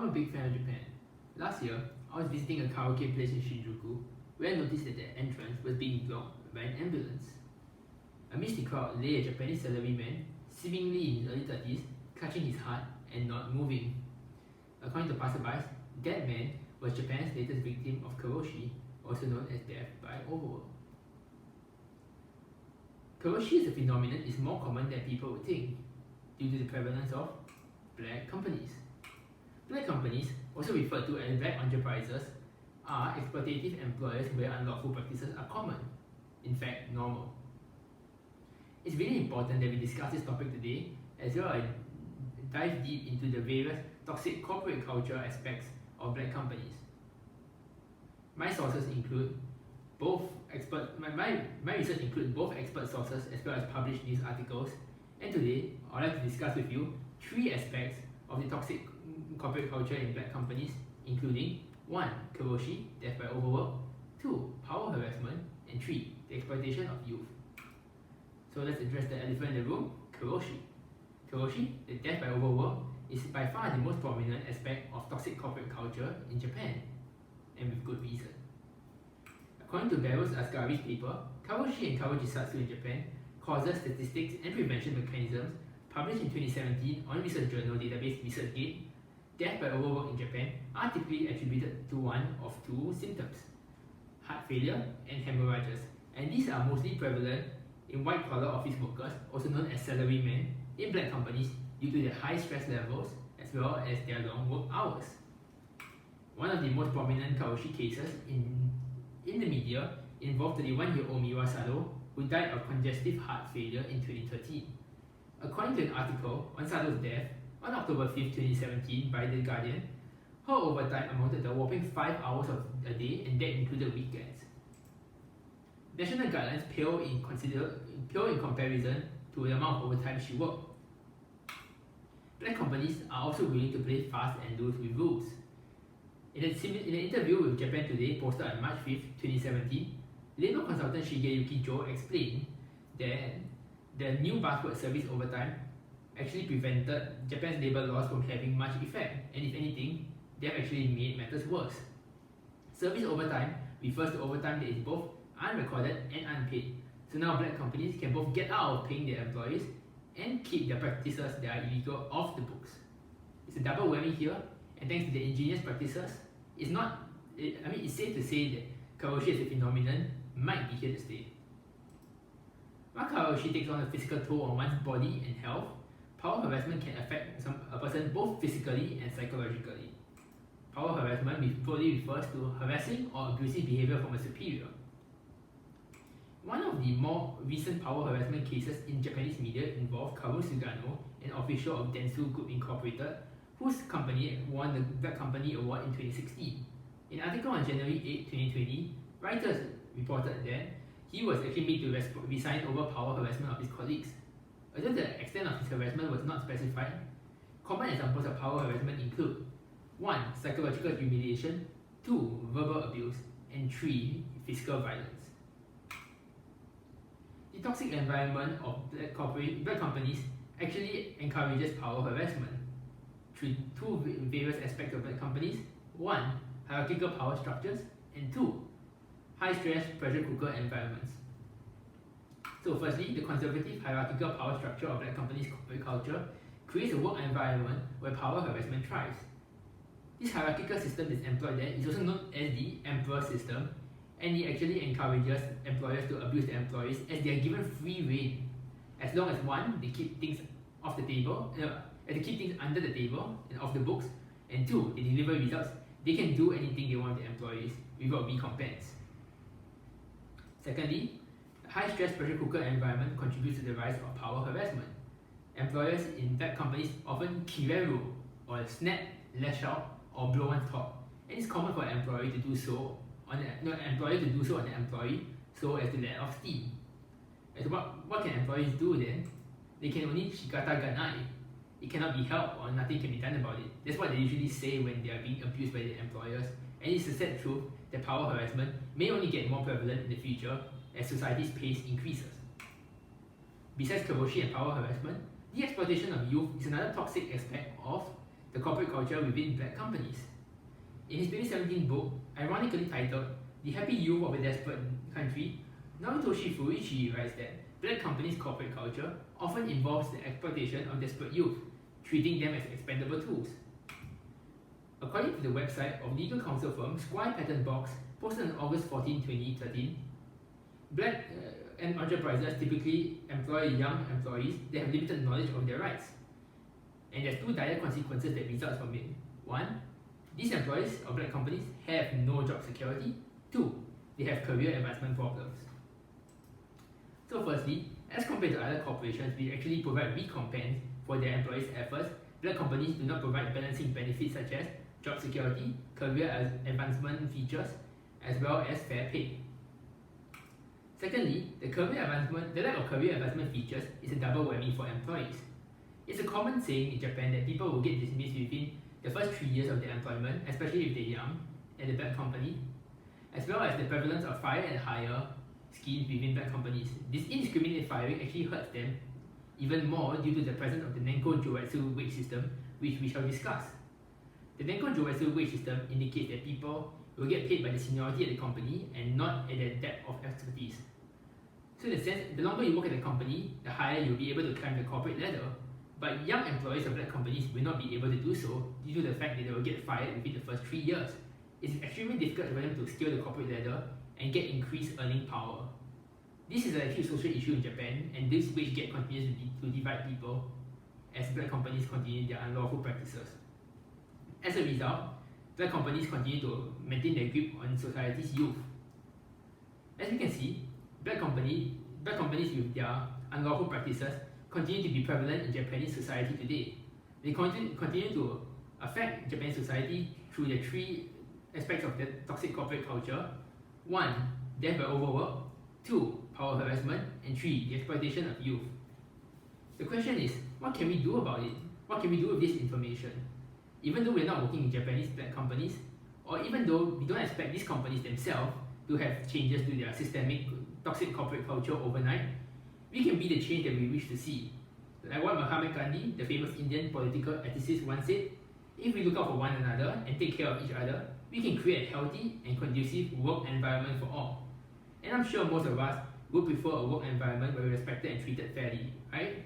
I'm a big fan of Japan. Last year, I was visiting a karaoke place in Shinjuku where I noticed that the entrance was being blocked by an ambulance. Amidst the crowd lay a Japanese salaryman, seemingly in his early 30s, clutching his heart and not moving. According to passerbys, that man was Japan's latest victim of karoshi, also known as death by overwork. Karoshi as a phenomenon is more common than people would think, due to the prevalence of black companies. Black companies, also referred to as black enterprises, are exploitative employers where unlawful practices are common, in fact normal. It's really important that we discuss this topic today, as well as dive deep into the various toxic corporate culture aspects of black companies. My sources include my research includes both expert sources as well as published news articles, and today I'd like to discuss with you 3 aspects of the toxic corporate culture in black companies, including 1. Karoshi, death by overwork, 2. Power harassment, and 3. The exploitation of youth. So let's address the elephant in the room, karoshi. Karoshi, the death by overwork, is by far the most prominent aspect of toxic corporate culture in Japan, and with good reason. According to Barros Asghari's paper, Karoshi and Karojisatsu in Japan causes, statistics, and prevention mechanisms, published in 2017 on research journal database ResearchGate, death by overwork in Japan are typically attributed to one of 2 symptoms: heart failure and hemorrhages, and these are mostly prevalent in white-collar office workers, also known as salarymen, in black companies due to their high stress levels as well as their long work hours. One of the most prominent karoshi cases in the media involved 31-year-old Miwa Sado, who died of congestive heart failure in 2013. According to an article on Sado's death on October 5, 2017 by The Guardian, her overtime amounted to a whopping 5 hours of a day, and that included weekends. National guidelines pale in comparison to the amount of overtime she worked. Black companies are also willing to play fast and loose with rules. In an interview with Japan Today posted on March 5, 2017, labor consultant Shigeyuki Joe explained that the new buzzword service overtime actually prevented Japan's labor laws from having much effect, and if anything, they have actually made matters worse. Service overtime refers to overtime that is both unrecorded and unpaid, so now black companies can both get out of paying their employees and keep their practices that are illegal off the books. It's a double whammy here, and thanks to the ingenious practices, it's safe to say that karoshi as a phenomenon might be here to stay. While karoshi takes on a physical toll on one's body and health, power harassment can affect a person both physically and psychologically. Power harassment broadly refers to harassing or abusive behavior from a superior. One of the more recent power harassment cases in Japanese media involved Kaoru Sugano, an official of Dentsu Group Incorporated, whose company won the Black Company Award in 2016. In an article on January 8, 2020, writers reported that he was actually made to resign over power harassment of his colleagues. Although the extent of his harassment was not specified, common examples of power harassment include 1. Psychological humiliation, 2. Verbal abuse, and 3. Physical violence. The toxic environment of black companies actually encourages power harassment through 2 various aspects of black companies: 1. Hierarchical power structures, and 2. High-stress pressure cooker environments. So firstly, the conservative hierarchical power structure of black companies' corporate culture creates a work environment where power harassment thrives. This hierarchical system that's employed there is also known as the emperor system, and it actually encourages employers to abuse their employees as they are given free rein. As long as 1, they keep things off the table, they keep things under the table and off the books, and 2, they deliver results, they can do anything they want with their employees without recompense. Secondly, the high-stress pressure cooker environment contributes to the rise of power harassment. Employers in black companies often kireru, or snap, lash out, or blow one's top, and it's common for an employer to do so on an employee so as to let off steam. As what can employees do then? They can only shikata ganai. It cannot be helped or nothing can be done about it. That's what they usually say when they are being abused by their employers, and it's a sad truth that power harassment may only get more prevalent in the future as society's pace increases. Besides karoshi and power harassment, the exploitation of youth is another toxic aspect of the corporate culture within black companies. In his 2017 book, ironically titled The Happy Youth of a Desperate Country, Narutoshi Furuichi writes that black companies' corporate culture often involves the exploitation of desperate youth, treating them as expendable tools. According to the website of legal counsel firm Squire Patent Box, posted on August 14, 2013, black enterprises typically employ young employees that have limited knowledge of their rights. And there's two dire consequences that result from it. One, these employees of black companies have no job security. Two, they have career advancement problems. So firstly, as compared to other corporations which actually provide recompense for their employees' efforts, black companies do not provide balancing benefits such as job security, career advancement features, as well as fair pay. Secondly, the lack of career advancement features is a double whammy for employees. It's a common saying in Japan that people will get dismissed within the first 3 years of their employment, especially if they're young, at a black company, as well as the prevalence of fire and hire schemes within black companies. This indiscriminate firing actually hurts them even more due to the presence of the Nenko Joetsu wage system, which we shall discuss. The Nenko Joetsu wage system indicates that people will get paid by the seniority at the company and not at their depth of expertise. So in a sense, the longer you work at the company, the higher you'll be able to climb the corporate ladder. But young employees of black companies will not be able to do so due to the fact that they will get fired within the first 3 years. It's extremely difficult for them to scale the corporate ladder and get increased earning power. This is a huge social issue in Japan, and this wage gap continues to divide people as black companies continue their unlawful practices. As a result, black companies continue to maintain their grip on society's youth. As we can see, black companies with their unlawful practices continue to be prevalent in Japanese society today. They continue to affect Japanese society through the three aspects of the toxic corporate culture. 1, death by overwork. 2, power harassment. And 3, the exploitation of youth. The question is, what can we do about it? What can we do with this information? Even though we're not working in Japanese black companies, or even though we don't expect these companies themselves to have changes to their systemic toxic corporate culture overnight, we can be the change that we wish to see. Like what Mahatma Gandhi, the famous Indian political ethicist, once said, if we look out for one another and take care of each other, we can create a healthy and conducive work environment for all. And I'm sure most of us would prefer a work environment where we're respected and treated fairly, right?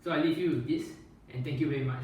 So I leave you with this, and thank you very much.